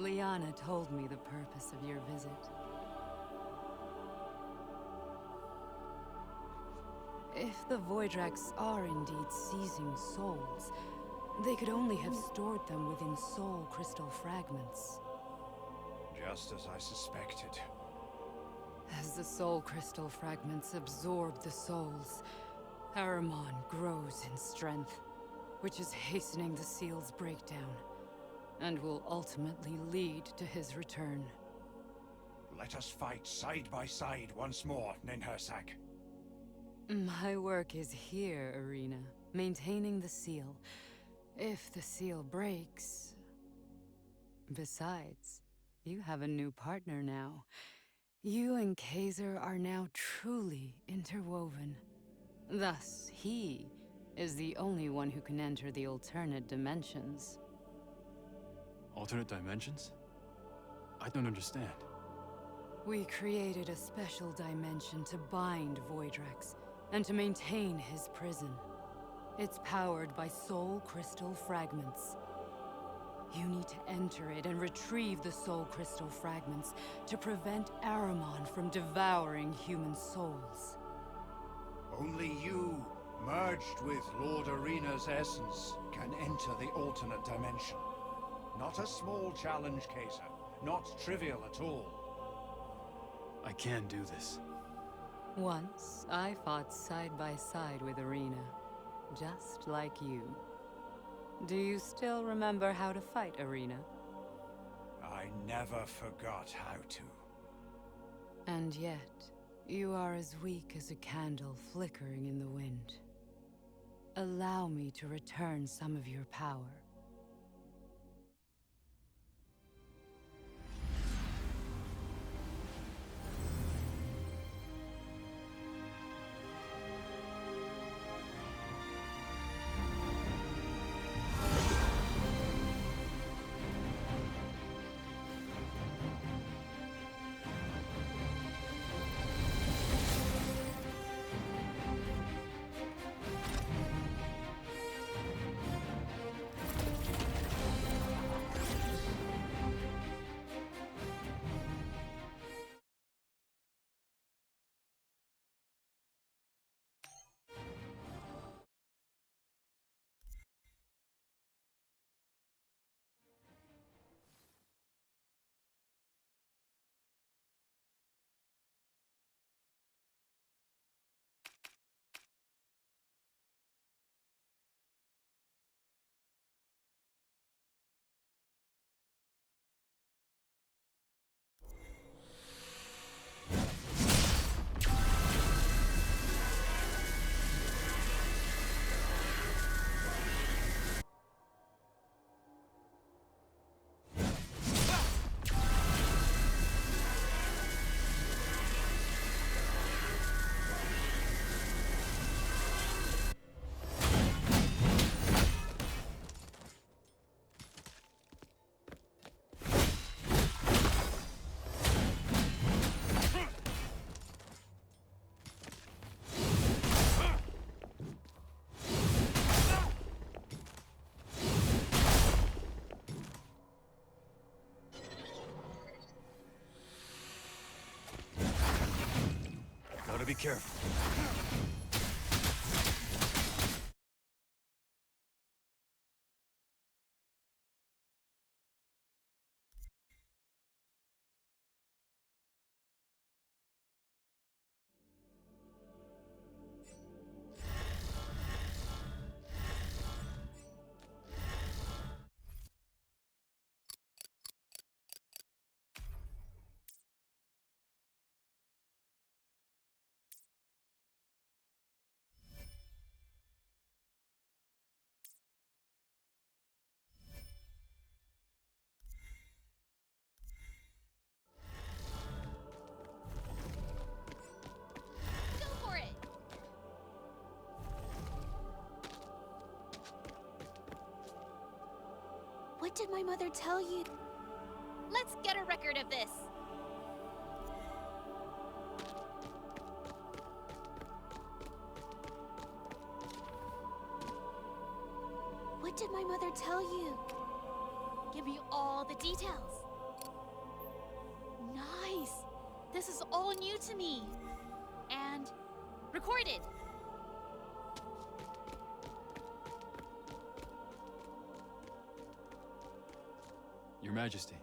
Liana told me the purpose of your visit. If the Voidraks are indeed seizing souls, they could only have stored them within soul crystal fragments. Just as I suspected. As the soul crystal fragments absorb the souls, Ahriman grows in strength, which is hastening the seal's breakdown, and will ultimately lead to his return. Let us fight side by side once more, Ninhersak. My work is here, Arena, maintaining the seal. If the seal breaks... Besides, you have a new partner now. You and Kaiser are now truly interwoven. Thus, he is the only one who can enter the alternate dimensions. Alternate dimensions? I don't understand. We created a special dimension to bind Voidraks, and to maintain his prison. It's powered by soul crystal fragments. You need to enter it and retrieve the soul crystal fragments to prevent Ahriman from devouring human souls. Only you, merged with Lord Arena's essence, can enter the alternate dimension. Not a small challenge, Kaiser. Not trivial at all. I can do this. Once, I fought side by side with Arena, just like you. Do you still remember how to fight, Arena? I never forgot how to. And yet, you are as weak as a candle flickering in the wind. Allow me to return some of your power. Gotta be careful. Go for it! What did my mother tell you? Let's get a record of this! What did my mother tell you? Give me all the details. This is all new to me. And recorded. Your Majesty,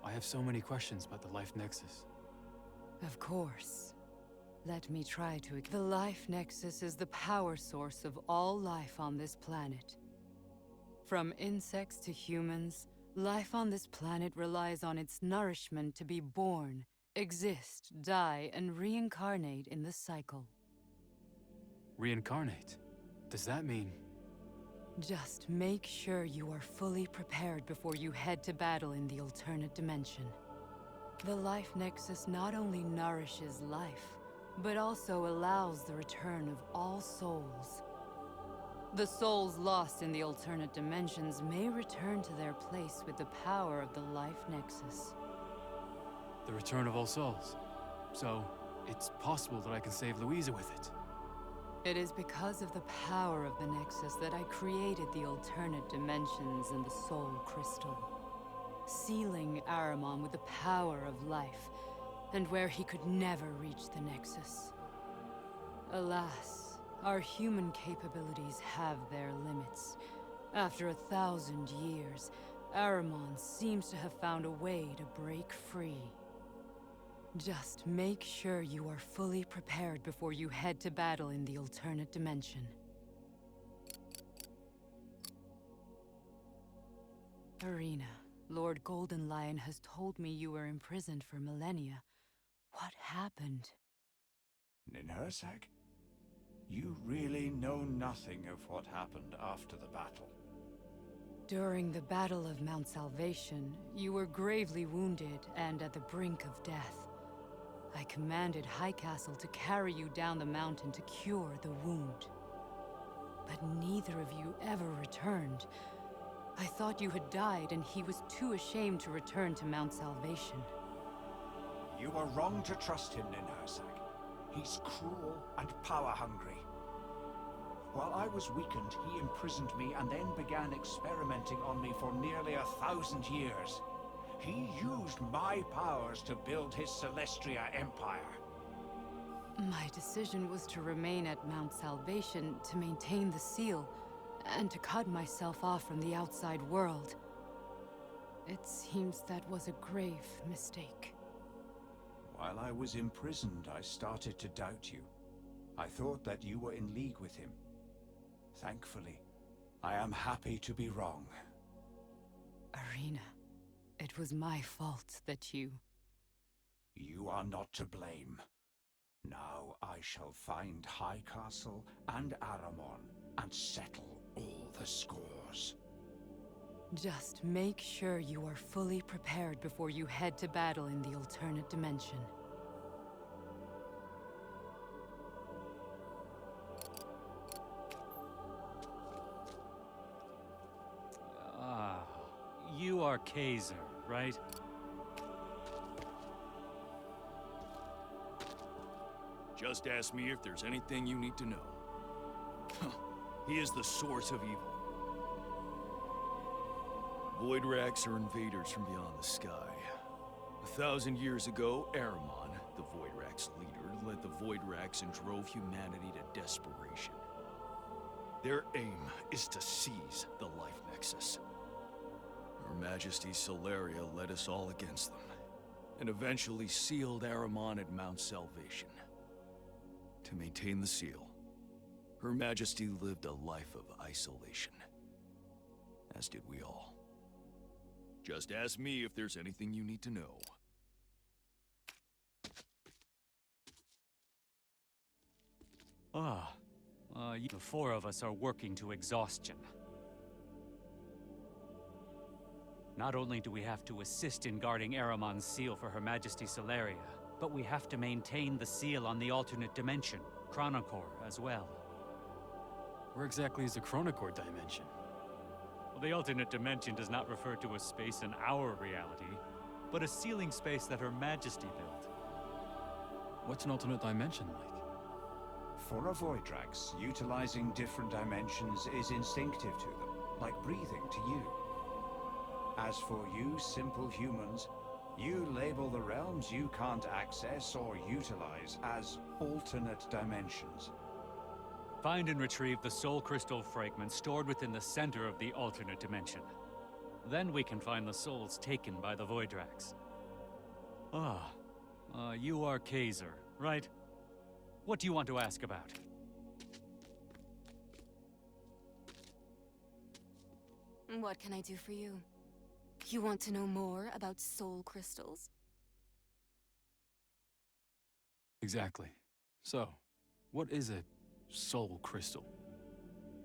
I have so many questions about the Life Nexus. Of course. Let me try to... The Life Nexus is the power source of all life on this planet. From insects to humans, life on this planet relies on its nourishment to be born, exist, die, and reincarnate in the cycle. Reincarnate? Does that mean... Just make sure you are fully prepared before you head to battle in the alternate dimension. The Life Nexus not only nourishes life, but also allows the return of all souls. The souls lost in the alternate dimensions may return to their place with the power of the Life Nexus. The return of all souls. So, it's possible that I can save Louisa with it. It is because of the power of the Nexus that I created the alternate dimensions and the Soul Crystal, sealing Aramon with the power of life, and where he could never reach the Nexus. Alas, our human capabilities have their limits. After 1,000 years, Aramon seems to have found a way to break free. Just make sure you are fully prepared before you head to battle in the alternate dimension. Arena, Lord Golden Lion has told me you were imprisoned for millennia. What happened? Ninhursag? You really know nothing of what happened after the battle. During the Battle of Mount Salvation, you were gravely wounded and at the brink of death. I commanded High Castle to carry you down the mountain to cure the wound. But neither of you ever returned. I thought you had died and he was too ashamed to return to Mount Salvation. You are wrong to trust him, Ninhursag. He's cruel and power-hungry. While I was weakened, he imprisoned me and then began experimenting on me for nearly 1,000 years. He used my powers to build his Celestria empire. My decision was to remain at Mount Salvation to maintain the seal, and to cut myself off from the outside world. It seems that was a grave mistake. While I was imprisoned, I started to doubt you. I thought that you were in league with him. Thankfully, I am happy to be wrong. Arena, it was my fault that you... You are not to blame. Now I shall find High Castle and Aramon and settle all the scores. Just make sure you are fully prepared before you head to battle in the alternate dimension. You are Kaiser, right? Just ask me if there's anything you need to know. He is the source of evil. Voidraks are invaders from beyond the sky. 1,000 years ago, Aramon, the Voidraks leader, led the Voidraks and drove humanity to desperation. Their aim is to seize the Life Nexus. Her Majesty Celeria led us all against them, and eventually sealed Aramon at Mount Salvation. To maintain the seal, Her Majesty lived a life of isolation, as did we all. Just ask me if there's anything you need to know. The four of us are working to exhaustion. Not only do we have to assist in guarding Aramon's seal for Her Majesty Celeria, but we have to maintain the seal on the alternate dimension, Chronocor, as well. Where exactly is the Chronocor dimension? Well, the alternate dimension does not refer to a space in our reality, but a sealing space that Her Majesty built. What's an alternate dimension like? For a Voidrax, utilizing different dimensions is instinctive to them, like breathing to you. As for you simple humans, You label the realms you can't access or utilize as alternate dimensions. Find and retrieve the soul crystal fragment stored within the center of the alternate dimension. Then we can find the souls taken by the Voidrax. You are Kaiser, right? What do you want to ask about? What can I do for you? You want to know more about soul crystals? Exactly. So, what is a soul crystal?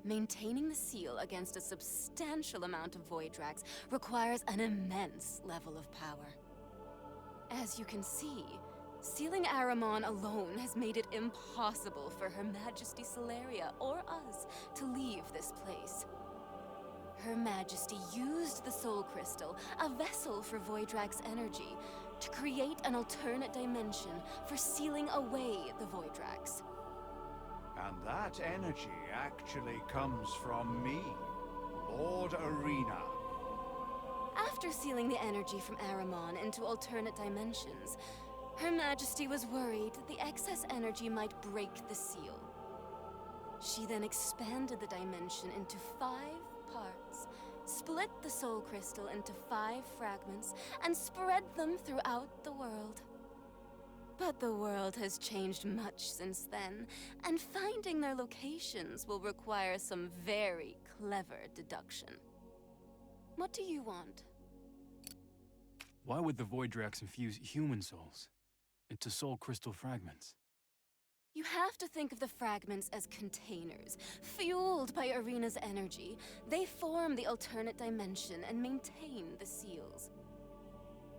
Maintaining the seal against a substantial amount of Voidrax requires an immense level of power. As you can see, sealing Aramon alone has made it impossible for Her Majesty Celeria or us to leave this place. Her Majesty used the Soul Crystal, a vessel for Voidrax energy, to create an alternate dimension for sealing away the Voidrax. And that energy actually comes from me, Lord Arena. After sealing the energy from Aramon into alternate dimensions, Her Majesty was worried that the excess energy might break the seal. She then expanded the dimension into 5 parts, split the soul crystal into 5 fragments, and spread them throughout the world. But the world has changed much since then, and finding their locations will require some very clever deduction. What do you want? Why would the Voidrax infuse human souls into soul crystal fragments? You have to think of the fragments as containers. Fueled by Arena's energy, they form the alternate dimension and maintain the seals.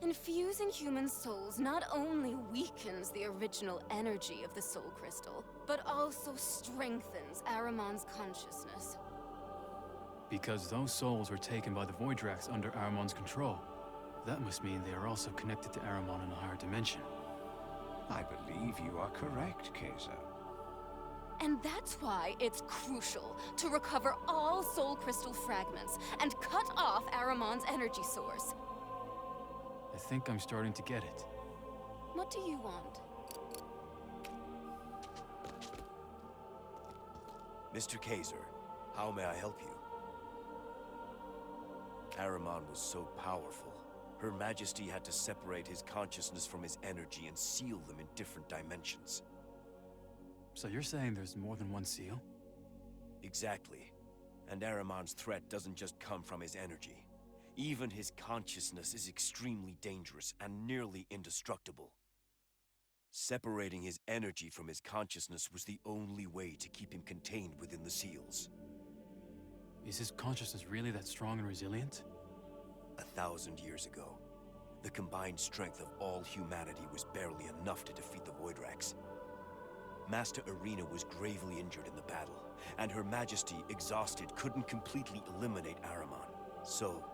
Infusing human souls not only weakens the original energy of the soul crystal, but also strengthens Aramon's consciousness. Because those souls were taken by the Voidrax under Aramon's control. That must mean they are also connected to Aramon in a higher dimension. I believe you are correct, Kaiser. And that's why it's crucial to recover all soul crystal fragments and cut off Aramon's energy source. I think I'm starting to get it. What do you want? Mr. Kaiser, how may I help you? Aramon was so powerful, Her Majesty had to separate his consciousness from his energy and seal them in different dimensions. So you're saying there's more than one seal? Exactly. And Aramon's threat doesn't just come from his energy. Even his consciousness is extremely dangerous and nearly indestructible. Separating his energy from his consciousness was the only way to keep him contained within the seals. Is his consciousness really that strong and resilient? 1,000 years ago, the combined strength of all humanity was barely enough to defeat the Voidrax. Master Arena was gravely injured in the battle, and Her Majesty, exhausted, couldn't completely eliminate Aramon. So,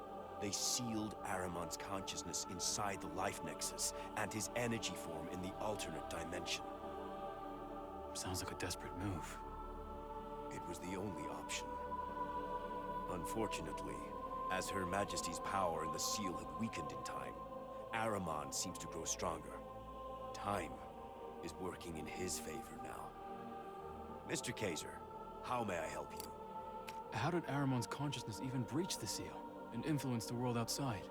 they sealed Aramon's consciousness inside the Life Nexus and his energy form in the alternate dimension. Sounds like a desperate move. It was the only option. Unfortunately, as Her Majesty's power in the seal had weakened in time, Aramon seems to grow stronger. Time is working in his favor now. Mr. Kaiser, how may I help you? How did Aramon's consciousness even breach the seal and influence the world outside?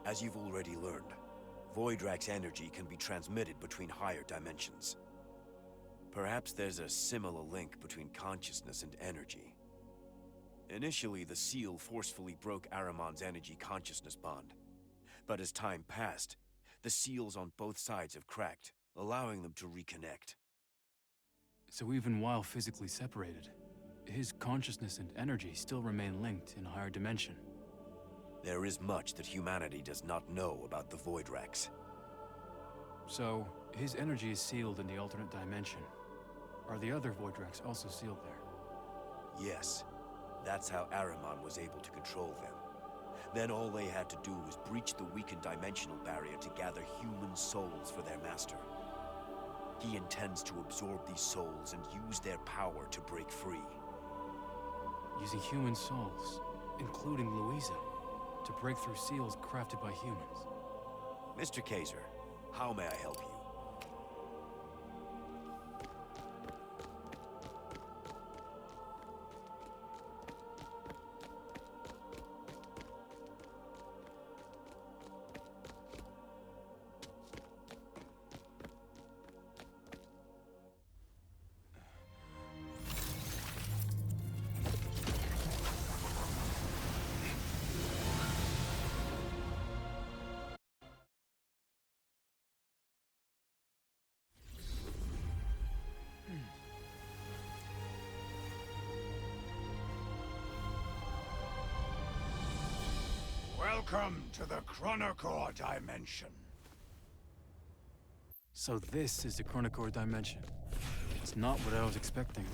As you've already learned, Voidrax energy can be transmitted between higher dimensions. Perhaps there's a similar link between consciousness and energy. Initially, the seal forcefully broke Aramon's energy-consciousness bond. But as time passed, the seals on both sides have cracked, allowing them to reconnect. So even while physically separated, his consciousness and energy still remain linked in a higher dimension. There is much that humanity does not know about the Voidrax. So, his energy is sealed in the alternate dimension. Are the other Voidrax also sealed there? Yes. That's how Aramon was able to control them. Then all they had to do was breach the weakened dimensional barrier to gather human souls for their master. He intends to absorb these souls and use their power to break free. Using human souls, including Louisa, to break through seals crafted by humans. Mr. Kaiser, how may I help you? Welcome to the Chronocore Dimension. So this is the Chronocore Dimension. It's not what I was expecting.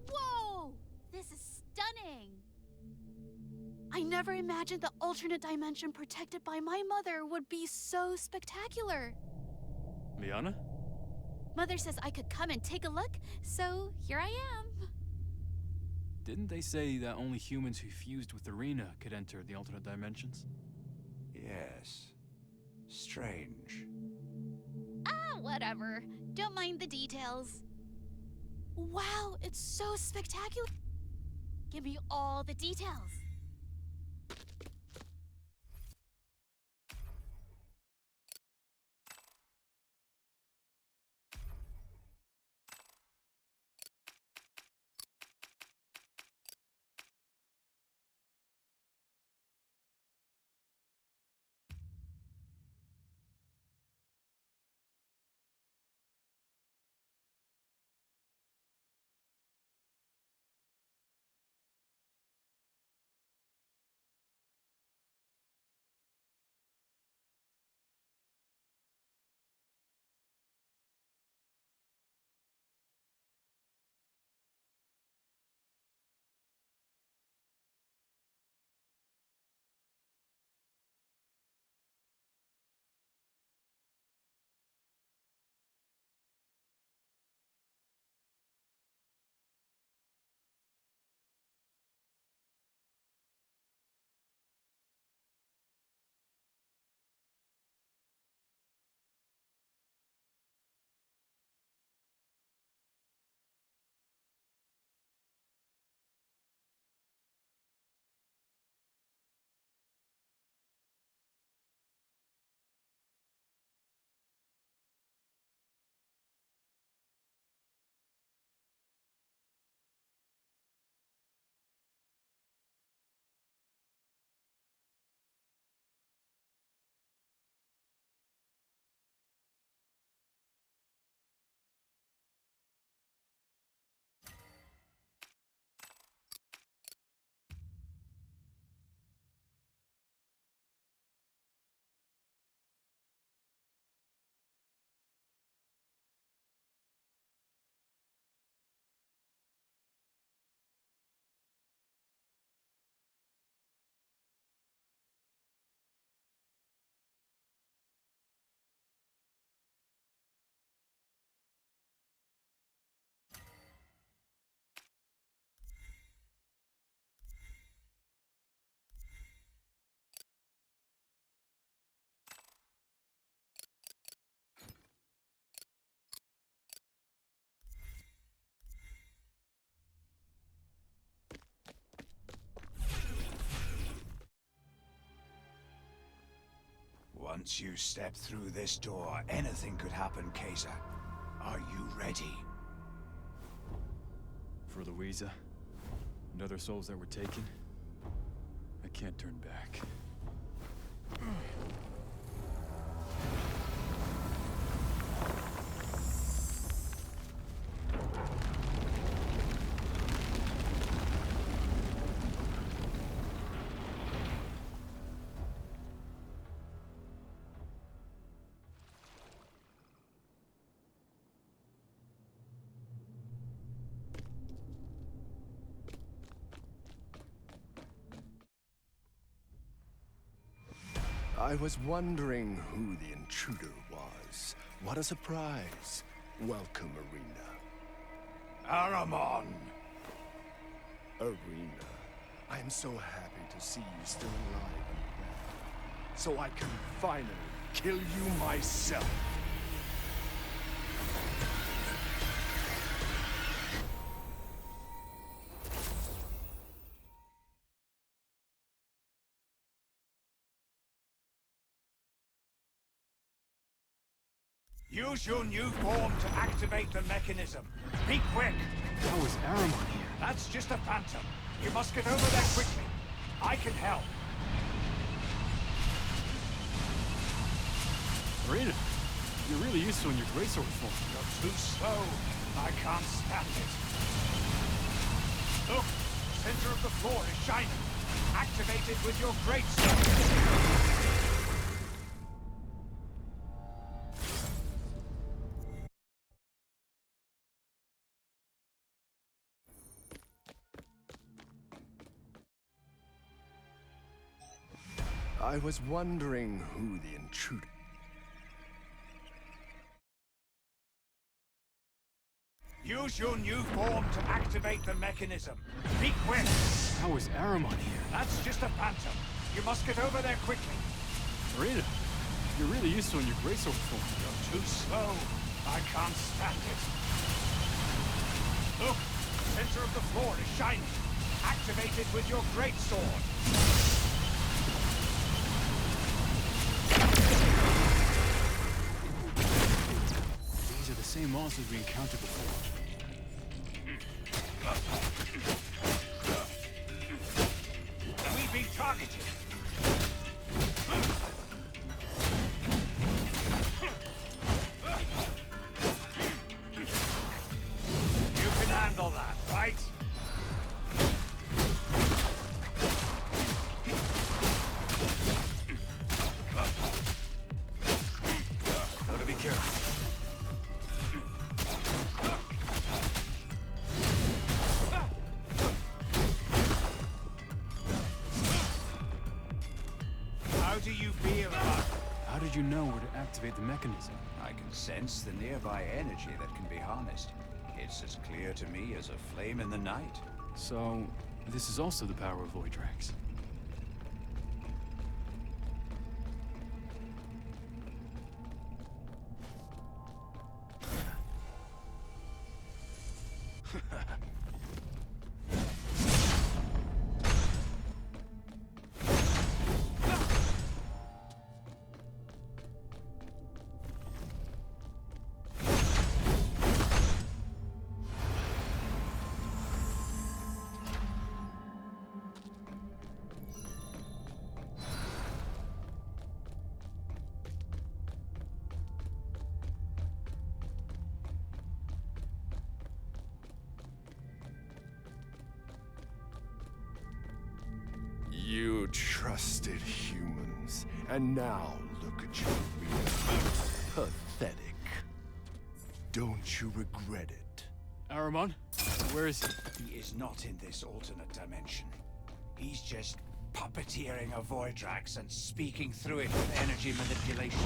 Whoa! This is stunning! I never imagined the alternate dimension protected by my mother would be so spectacular. Liana? Mother says I could come and take a look, so here I am. Didn't they say that only humans who fused with Arena could enter the alternate dimensions? Yes. Strange. Ah, whatever. Don't mind the details. Wow, it's so spectacular. Give me all the details. Once you step through this door, anything could happen, Kaiser. Are you ready? For Louisa and other souls that were taken, I can't turn back. I was wondering who the intruder was. What a surprise. Welcome, Arena. Aramon! Arena, I am so happy to see you still alive and well. So I can finally kill you myself. Use your new form to activate the mechanism. Be quick! How is Aramon here? That's just a phantom. You must get over there quickly. I can help. Arena, you're really useful in your greatsword form. You're too slow. I can't stand it. Look! The center of the floor is shining. Activate it with your greatsword. I was wondering who the intruder... Use your new form to activate the mechanism. Be quick! How is Aramon here? That's just a phantom. You must get over there quickly. Arena, you're really useful in your greatsword form. You're too slow. I can't stand it. Look! The center of the floor is shining. Activate it with your greatsword. These are the same monsters we encountered before. We've been targeted. You can handle that, right? Gotta be careful. How do you feel about it? How did you know where to activate the mechanism? I can sense the nearby energy that can be harnessed. It's as clear to me as a flame in the night. So, this is also the power of Voidrax. You trusted humans, and now look at you. Pathetic. Don't you regret it? Aramon? Where is he? He is not in this alternate dimension. He's just puppeteering a Voidrax and speaking through it with energy manipulation.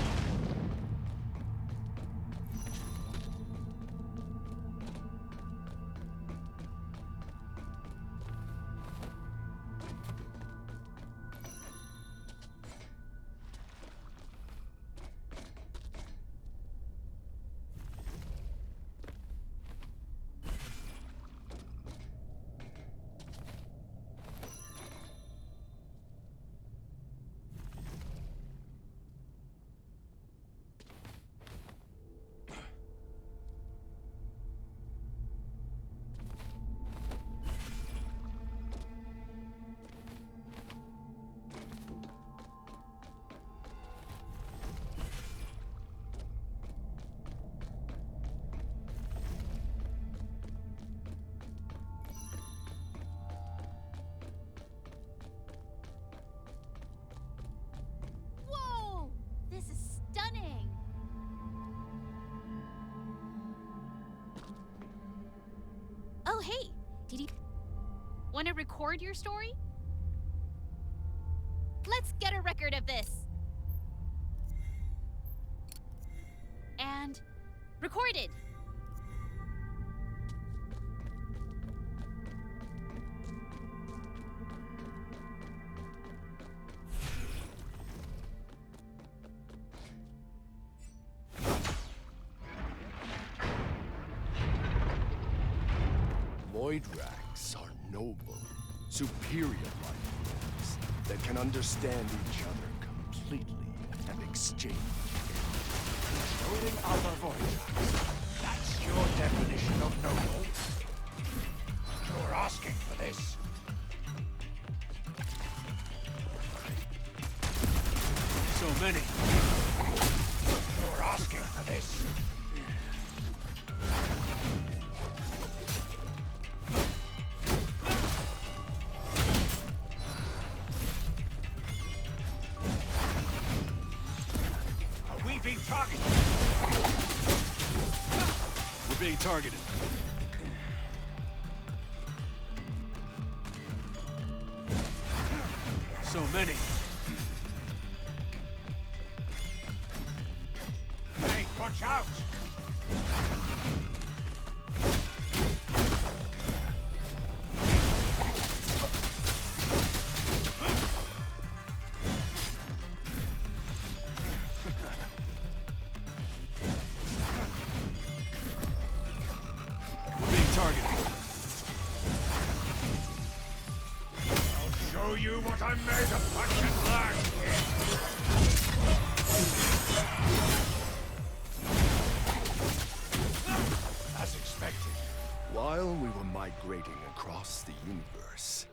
Whoa! This is stunning! Oh, hey! Did you want to record your story? Let's get a record of this! Recorded! Voidraks are noble, superior life forms that can understand each other completely and exchange. Controlling other Voidraks. That's your definition of noble? You're asking for this. So many. You're asking for this. Are we being targeted? We're being targeted. So many. Hey, watch out! We're being targeted. I'll show you what I'm made of, punch and learn, kid. As expected. While we were migrating across the universe,